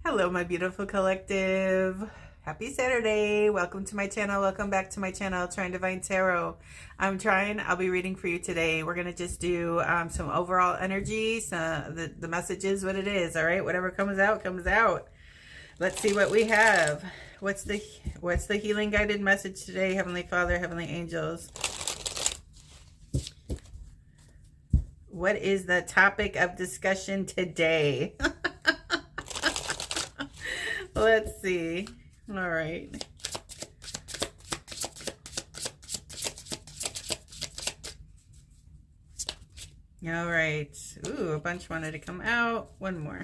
Hello, my beautiful collective. Happy Saturday. Welcome to my channel. Welcome back to my channel, Trine Divine Tarot. I'm Trine. I'll be reading for you today. We're going to just do some overall energy. So the message is what it is. All right. Whatever comes out, comes out. Let's see what we have. What's the healing guided message today? Heavenly Father, Heavenly Angels. What is the topic of discussion today? Let's see. All right. All right. Ooh, a bunch wanted to come out. One more.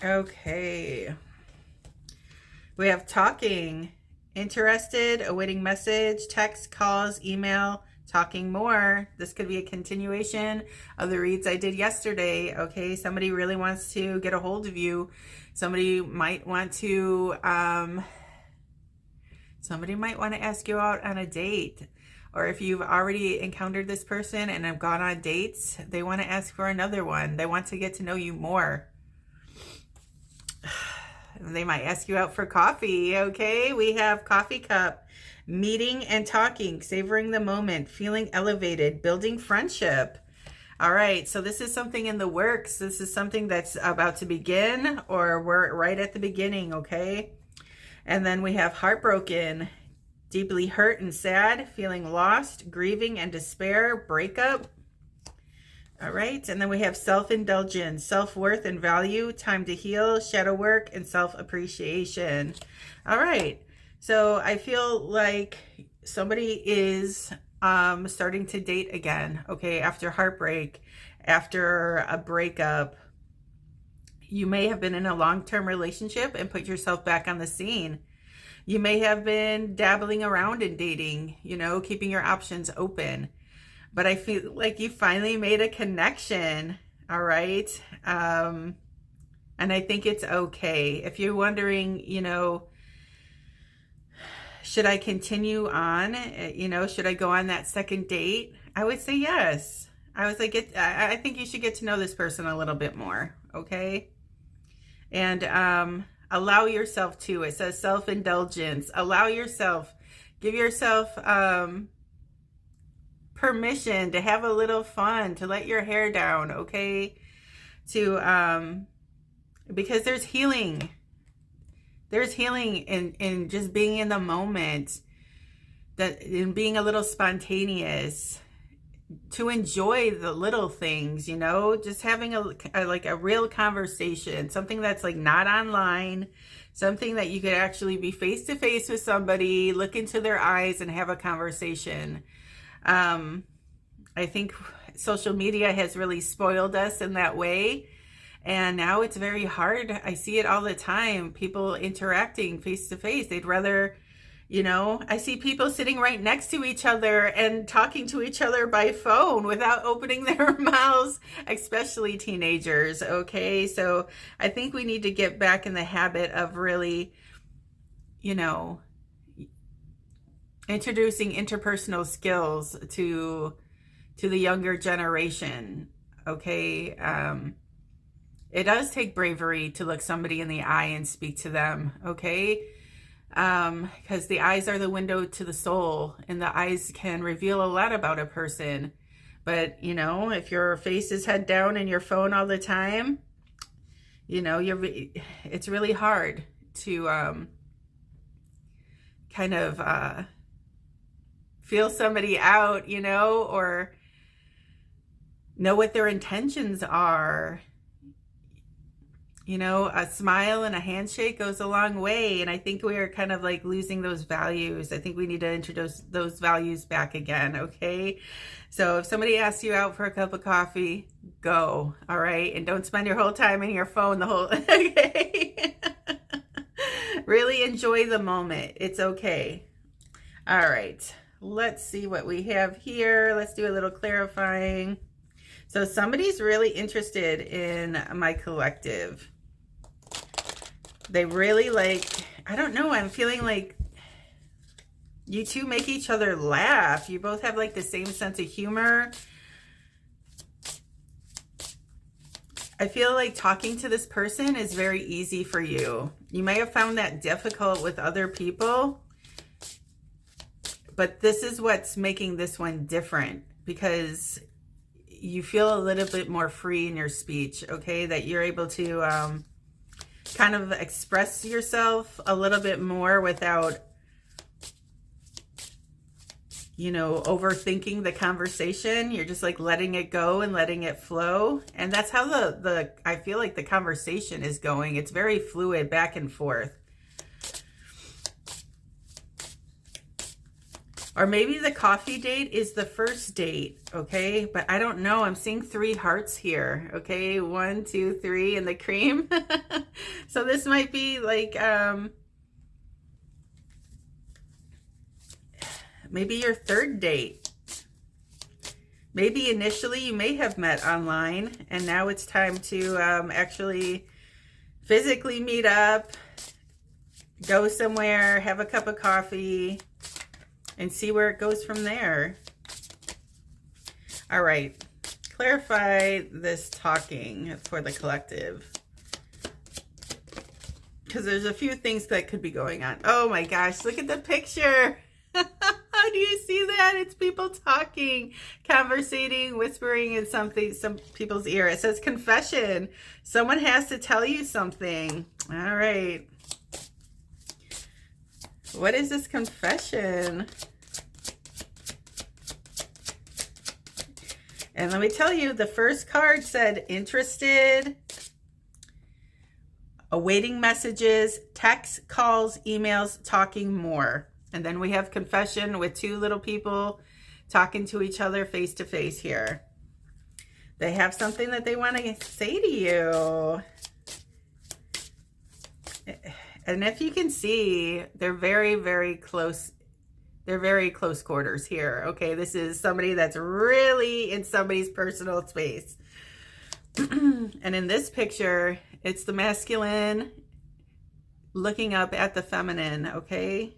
Okay. We have talking. Interested, awaiting message, text, calls, email, talking more. This could be a continuation of the reads I did yesterday. Okay, somebody really wants to get a hold of you. Somebody might want to ask you out on a date. Or if you've already encountered this person and have gone on dates, they want to ask for another one. They want to get to know you more. They might ask you out for coffee. Okay, we have coffee cup. Meeting and talking, savoring the moment, feeling elevated, building friendship. All right, so this is something in the works. This is something that's about to begin, or we're right at the beginning, okay? And then we have heartbroken, deeply hurt and sad, feeling lost, grieving and despair, breakup. All right, and then we have self-indulgence, self-worth and value, time to heal, shadow work, and self-appreciation. All right. So I feel like somebody is starting to date again, okay, after heartbreak, after a breakup. You may have been in a long-term relationship and put yourself back on the scene. You may have been dabbling around in dating, you know, keeping your options open. But I feel like you finally made a connection, all right? And I think it's okay. If you're wondering, you know, should I continue on? You know, should I go on that second date? I would say yes. I think you should get to know this person a little bit more, okay? And allow yourself to. It says self-indulgence. Allow yourself, give yourself permission to have a little fun, to let your hair down, okay? Because there's healing. There's healing in just being in the moment, that in being a little spontaneous, to enjoy the little things, you know, just having a real conversation, something that's like not online, something that you could actually be face to face with somebody, look into their eyes and have a conversation. I think social media has really spoiled us in that way. And now it's very hard. I see it all the time. People interacting face to face. They'd rather, you know, I see people sitting right next to each other and talking to each other by phone without opening their mouths, especially teenagers. Okay. So I think we need to get back in the habit of really, you know, introducing interpersonal skills to the younger generation. Okay. It does take bravery to look somebody in the eye and speak to them, okay? Because the eyes are the window to the soul, and the eyes can reveal a lot about a person. But, you know, if your face is head down and your phone all the time, you know, it's really hard to kind of feel somebody out, you know, or know what their intentions are. You know, a smile and a handshake goes a long way. And I think we are kind of like losing those values. I think we need to introduce those values back again, okay? So if somebody asks you out for a cup of coffee, go, all right? And don't spend your whole time in your phone the whole, okay? Really enjoy the moment. It's okay. All right, let's see what we have here. Let's do a little clarifying. So somebody's really interested in my collective. They really I don't know, I'm feeling like you two make each other laugh. You both have like the same sense of humor. I feel like talking to this person is very easy for you. You may have found that difficult with other people, but this is what's making this one different, because you feel a little bit more free in your speech, okay? That you're able to kind of express yourself a little bit more without, you know, overthinking the conversation. You're just like letting it go and letting it flow. And that's how I feel like the conversation is going. It's very fluid, back and forth. Or maybe the coffee date is the first date, okay? But I don't know. I'm seeing 3 hearts here, okay? 1, 2, 3 in the cream. So this might be like, maybe your 3rd date. Maybe initially you may have met online, and now it's time to actually physically meet up, go somewhere, have a cup of coffee, and see where it goes from there. All right, clarify this talking for the collective, because there's a few things that could be going on. Oh my gosh, look at the picture. Do you see that? It's people talking, conversating, whispering in some people's ear. It says confession. Someone has to tell you something. All right. What is this confession? And let me tell you, the first card said interested, awaiting messages, texts, calls, emails, talking more. And then we have confession with 2 little people talking to each other face to face here. They have something that they want to say to you. And if you can see, they're very, very close. They're very close quarters here. Okay, this is somebody that's really in somebody's personal space. And in this picture, it's the masculine looking up at the feminine, okay?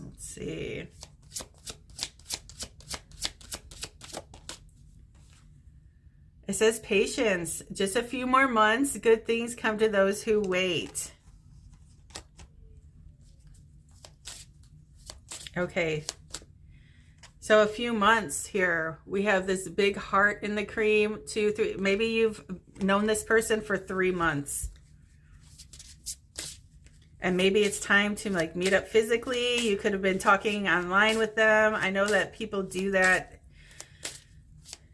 Let's see. It says patience. Just a few more months. Good things come to those who wait. Okay. So a few months here. We have this big heart in the cream. 2, 3. Maybe you've known this person for 3 months. And maybe it's time to like meet up physically. You could have been talking online with them. I know that people do that,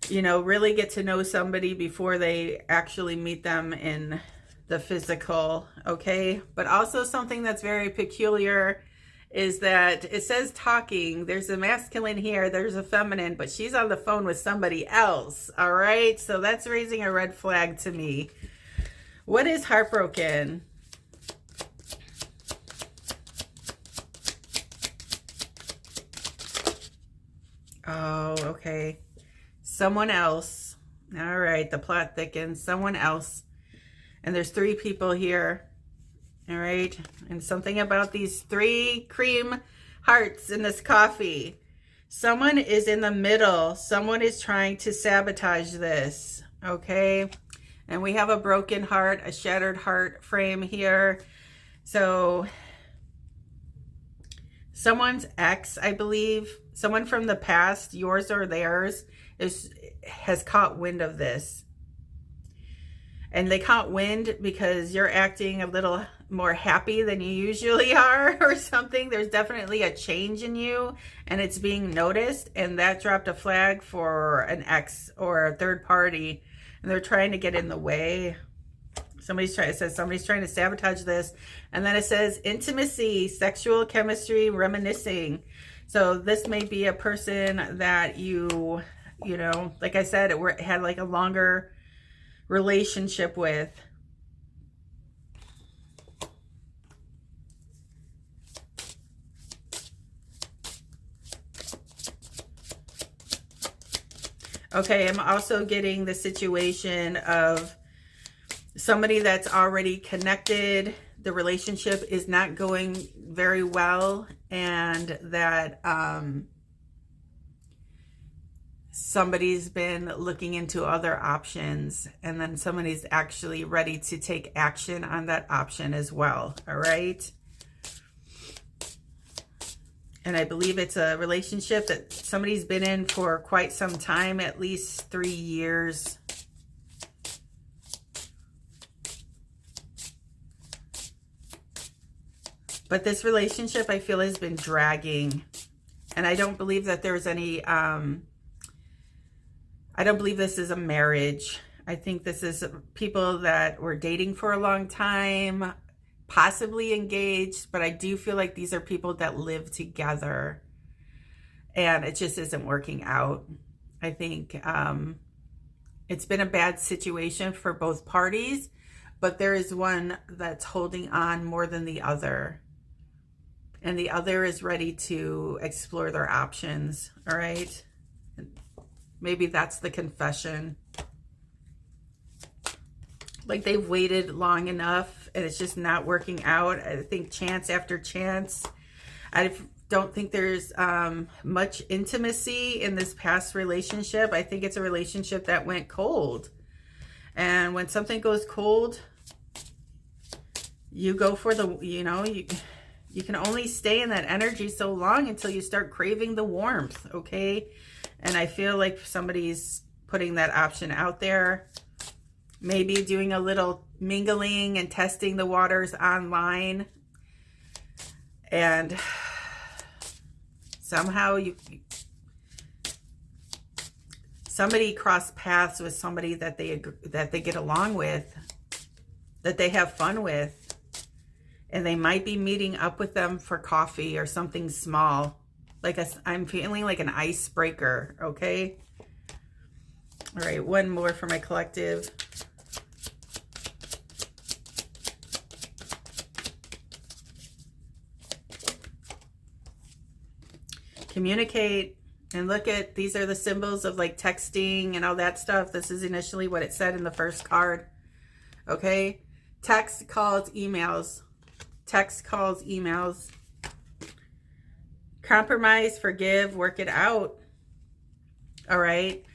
you know, really get to know somebody before they actually meet them in the physical, okay? But also something that's very peculiar is that it says talking. There's a masculine here, there's a feminine, but she's on the phone with somebody else, all right? So that's raising a red flag to me. What is heartbroken? Oh, okay. Someone else. All right, the plot thickens. Someone else. And there's 3 people here. All right. And something about these 3 cream hearts in this coffee. Someone is in the middle. Someone is trying to sabotage this. Okay. And we have a broken heart, a shattered heart frame here. So someone's ex, I believe, someone from the past, yours or theirs, has caught wind of this. And they caught wind because you're acting a little more happy than you usually are or something. There's definitely a change in you and it's being noticed. And that dropped a flag for an ex or a third party. And they're trying to get in the way. It says somebody's trying to sabotage this. And then it says intimacy, sexual chemistry, reminiscing. So this may be a person that you know, like I said, it had like a longer relationship with. Okay, I'm also getting the situation of somebody that's already connected. The relationship is not going very well, and that somebody's been looking into other options, and then somebody's actually ready to take action on that option as well. All right. And I believe it's a relationship that somebody's been in for quite some time, at least 3 years. But this relationship, I feel, has been dragging. And I don't believe that there's any, I don't believe this is a marriage. I think this is people that were dating for a long time, possibly engaged, but I do feel like these are people that live together and it just isn't working out. I think it's been a bad situation for both parties, but there is one that's holding on more than the other. And the other is ready to explore their options, all right? Maybe that's the confession. Like they've waited long enough and it's just not working out. I think chance after chance. I don't think there's much intimacy in this past relationship. I think it's a relationship that went cold. And when something goes cold, you go for the, you can only stay in that energy so long until you start craving the warmth, okay? And I feel like somebody's putting that option out there. Maybe doing a little mingling and testing the waters online. And somehow somebody crossed paths with somebody that they get along with, that they have fun with. And they might be meeting up with them for coffee or something small. I'm feeling like an icebreaker, okay? All right, one more for my collective. Communicate and look at, these are the symbols of like texting and all that stuff. This is initially what it said in the first card, okay? Text, calls, emails. Text, calls, emails. Compromise, forgive, work it out. All right.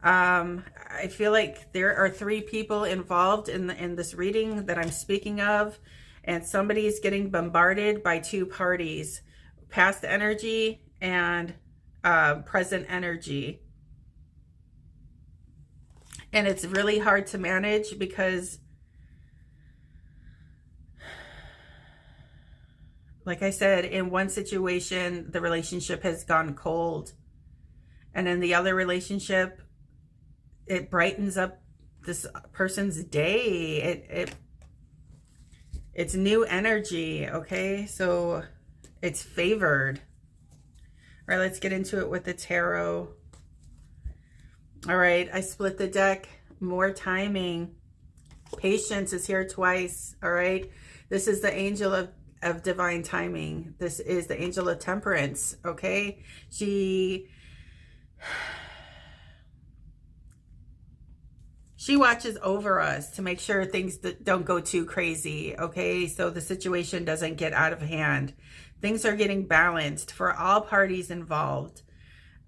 I feel like there are 3 people involved in this reading that I'm speaking of, and somebody's getting bombarded by 2 parties, past energy and present energy. And it's really hard to manage because, like I said, in one situation, the relationship has gone cold. And in the other relationship, it brightens up this person's day. It's new energy, okay? So it's favored. All right, let's get into it with the tarot. All right, I split the deck. More timing. Patience is here twice, all right? This is the angel of divine timing. This is the angel of temperance, okay? She watches over us to make sure things don't go too crazy, okay? So the situation doesn't get out of hand. Things are getting balanced for all parties involved.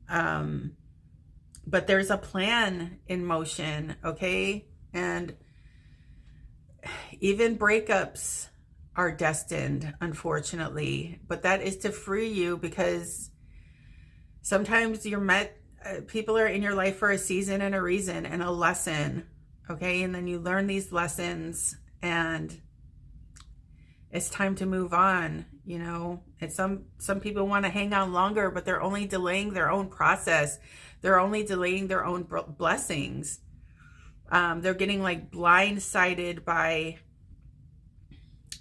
But there's a plan in motion, okay? And even breakups are destined, unfortunately. But that is to free you, because sometimes people are in your life for a season and a reason and a lesson, okay? And then you learn these lessons and it's time to move on, And some people want to hang on longer, but they're only delaying their own process. They're only delaying their own blessings. They're getting like blindsided by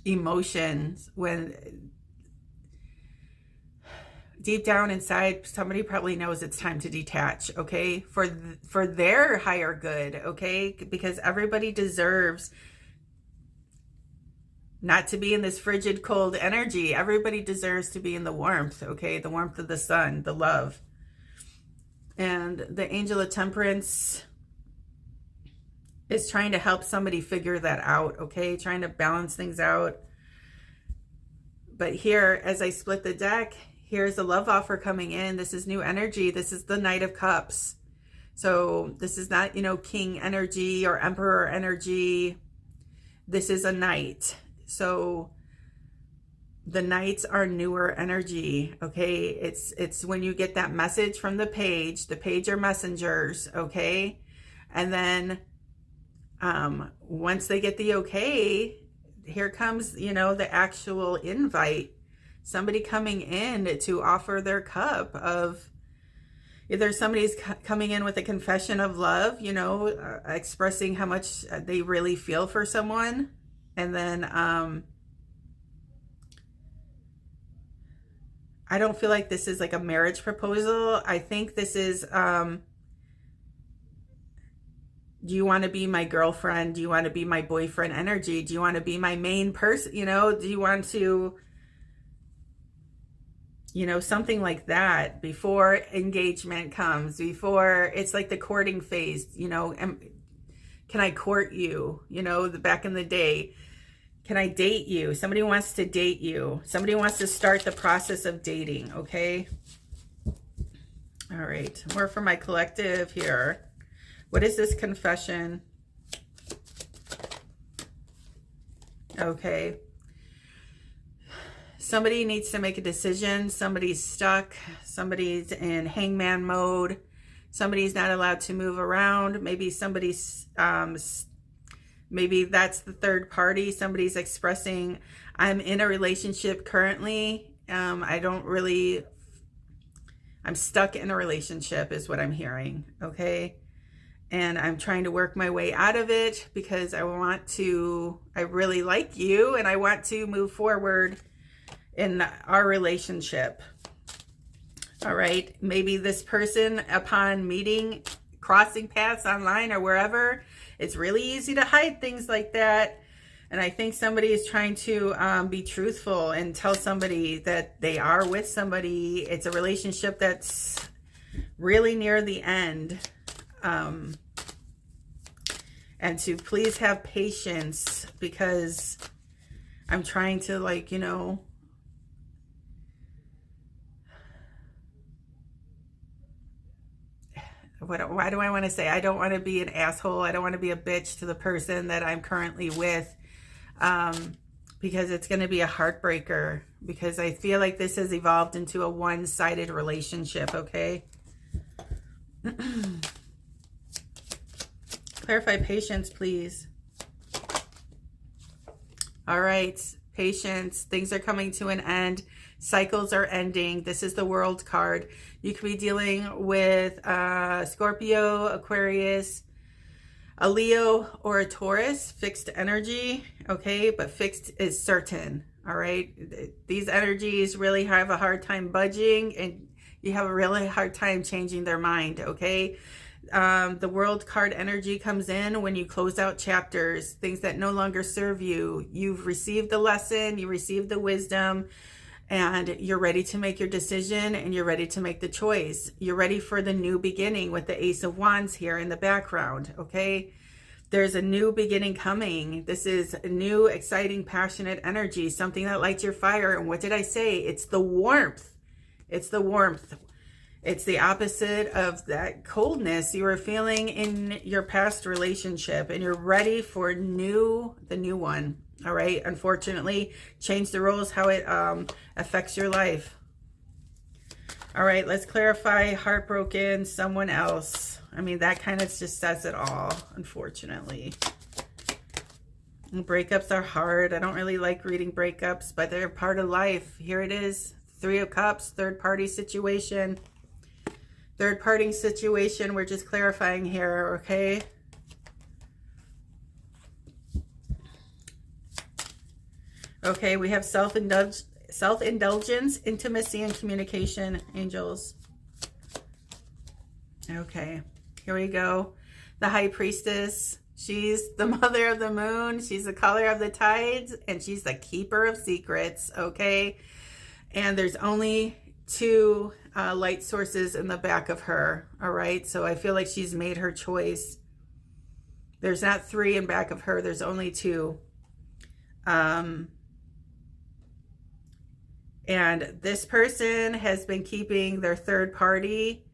emotions when deep down inside, somebody probably knows it's time to detach, okay? For their higher good, okay? Because everybody deserves not to be in this frigid, cold energy. Everybody deserves to be in the warmth, okay? The warmth of the sun, the love. And the angel of temperance is trying to help somebody figure that out, okay? Trying to balance things out. But here, as I split the deck, here's a love offer coming in. This is new energy. This is the Knight of Cups. So this is not, you know, king energy or emperor energy. This is a knight. So the knights are newer energy, okay? It's when you get that message from the page are messengers, okay? And then once they get the okay, here comes, you know, the actual invite. Somebody coming in to offer their cup of, either somebody's coming in with a confession of love, you know, expressing how much they really feel for someone. And then I don't feel like this is like a marriage proposal. I think this is, do you want to be my girlfriend? Do you want to be my boyfriend energy? Do you want to be my main person? You know, do you want to, you know, something like that before engagement comes, before it's like the courting phase, you know, can I court you? You know, back in the day, can I date you? Somebody wants to date you. Somebody wants to start the process of dating, okay? All right, more for my collective here. What is this confession? Okay. Somebody needs to make a decision. Somebody's stuck. Somebody's in hangman mode. Somebody's not allowed to move around. Maybe somebody's, maybe that's the third party. Somebody's expressing, I'm in a relationship currently. I'm stuck in a relationship is what I'm hearing, okay? And I'm trying to work my way out of it because I really like you and I want to move forward in our relationship. All right, maybe this person, upon meeting, crossing paths online or wherever, it's really easy to hide things like that. And I think somebody is trying to be truthful and tell somebody that they are with somebody. It's a relationship that's really near the end. And to please have patience because I'm trying to, like, you know, why do I want to say? I don't want to be an asshole. I don't want to be a bitch to the person that I'm currently with, because it's going to be a heartbreaker, because I feel like this has evolved into a one-sided relationship, okay? Clarify patience, please. All right, patience. Things are coming to an end. Cycles are ending. This is the World card. You could be dealing with Scorpio, Aquarius, a Leo, or a Taurus. Fixed energy, okay? But fixed is certain, all right? These energies really have a hard time budging, and you have a really hard time changing their mind, okay? The World card energy comes in when you close out chapters, things that no longer serve you. You've received the lesson, you received the wisdom, and you're ready to make your decision, and you're ready to make the choice. You're ready for the new beginning with the Ace of Wands here in the background, okay? There's a new beginning coming. This is a new, exciting, passionate energy, something that lights your fire. And what did I say? It's the warmth. It's the warmth. It's the opposite of that coldness you were feeling in your past relationship, and you're ready for the new one. All right. Unfortunately, change the rules, how it affects your life. All right. Let's clarify heartbroken, someone else. I mean, that kind of just says it all, unfortunately. And breakups are hard. I don't really like reading breakups, but they're part of life. Here it is. 3 of Cups, third party situation. Third party situation. We're just clarifying here, okay? Okay, we have self-indulgence, intimacy, and communication, angels. Okay, here we go. The High Priestess. She's the mother of the moon. She's the color of the tides, and she's the keeper of secrets, okay? And there's only 2 light sources in the back of her, all right? So I feel like she's made her choice. There's not 3 in back of her. There's only 2. And this person has been keeping their third party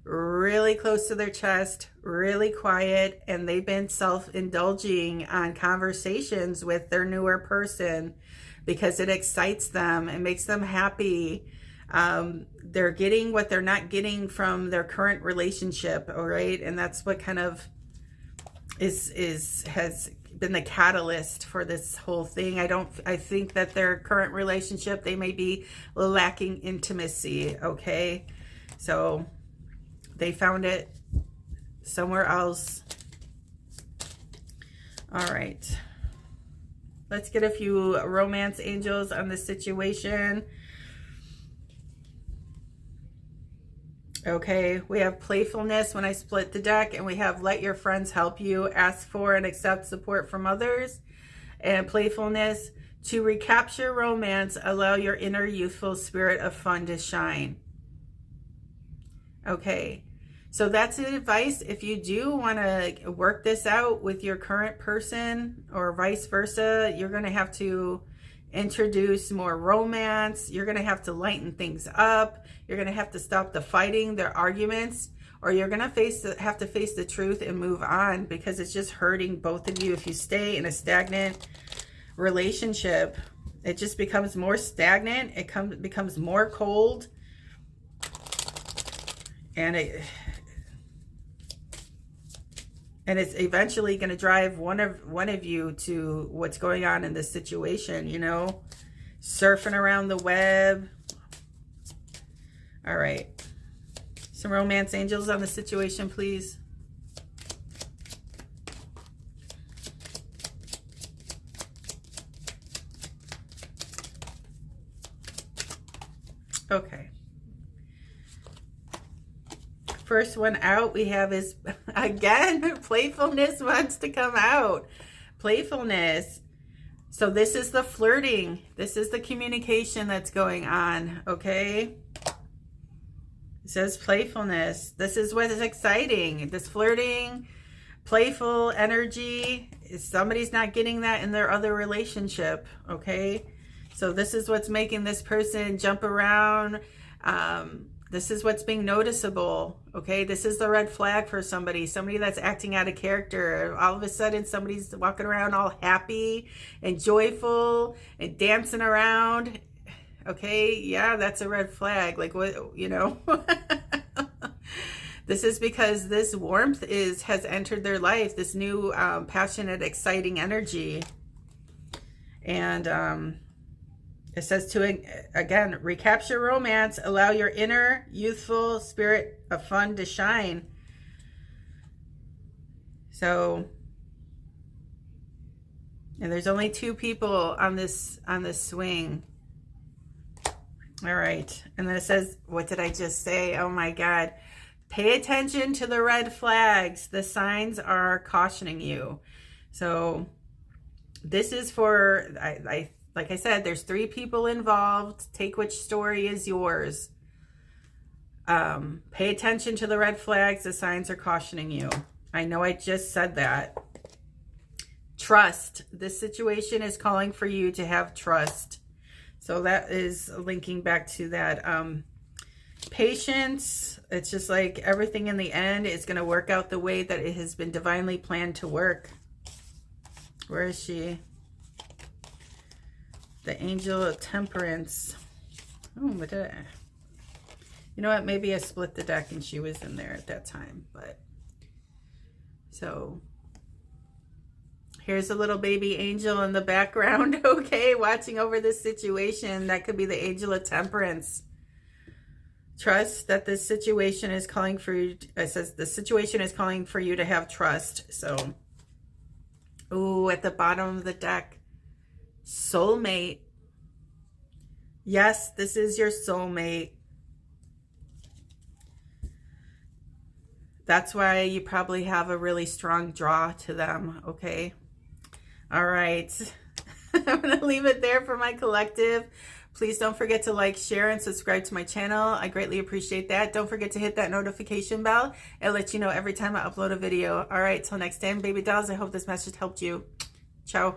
really close to their chest, really quiet, and they've been self-indulging on conversations with their newer person because it excites them, it makes them happy. They're getting what they're not getting from their current relationship, all right? And that's what kind of has been the catalyst for this whole thing. I think that their current relationship, they may be lacking intimacy, okay? So they found it somewhere else. All right. Let's get a few romance angels on this situation. Okay, we have playfulness when I split the deck, and we have let your friends help you, ask for and accept support from others, and playfulness to recapture romance, allow your inner youthful spirit of fun to shine. Okay, so that's the advice. If you do want to work this out with your current person or vice versa, you're going to have to introduce more romance. You're going to have to lighten things up. You're going to have to stop the fighting, their arguments, or you're going to have to face the truth and move on, because it's just hurting both of you. If you stay in a stagnant relationship, it just becomes more stagnant. It becomes more cold, and it's eventually going to drive one of you to what's going on in this situation, you know, surfing around the web. All right. Some romance angels on the situation, please. Okay. First one out we have is, again, playfulness wants to come out. Playfulness. So this is the flirting. This is the communication that's going on, okay? It says playfulness. This is what is exciting. This flirting, playful energy. Somebody's not getting that in their other relationship, okay? So this is what's making this person jump around. This is what's being noticeable, okay? This is the red flag for somebody that's acting out of character. All of a sudden, somebody's walking around all happy and joyful and dancing around, okay? Yeah, that's a red flag. Like, what, you know? This is because this warmth has entered their life, this new passionate, exciting energy. And it says to, again, recapture romance, allow your inner youthful spirit of fun to shine. So, and there's only 2 people on this swing. All right. And then it says, what did I just say? Oh my God. Pay attention to the red flags. The signs are cautioning you. So this is for, like I said, there's 3 people involved. Take which story is yours. Pay attention to the red flags. The signs are cautioning you. I know I just said that. Trust. This situation is calling for you to have trust. So that is linking back to that. Patience. It's just like everything in the end is going to work out the way that it has been divinely planned to work. Where is she? The Angel of Temperance. Oh, but you know what? Maybe I split the deck and she was in there at that time. But so here's a little baby angel in the background, okay, watching over this situation. That could be the Angel of Temperance. Trust that this situation is calling for you. It says the situation is calling for you to have trust. So, ooh, at the bottom of the deck. Soulmate. Yes, this is your soulmate. That's why you probably have a really strong draw to them, okay? All right. I'm going to leave it there for my collective. Please don't forget to like, share, and subscribe to my channel. I greatly appreciate that. Don't forget to hit that notification bell. It'll let you know every time I upload a video. All right, till next time, baby dolls. I hope this message helped you. Ciao.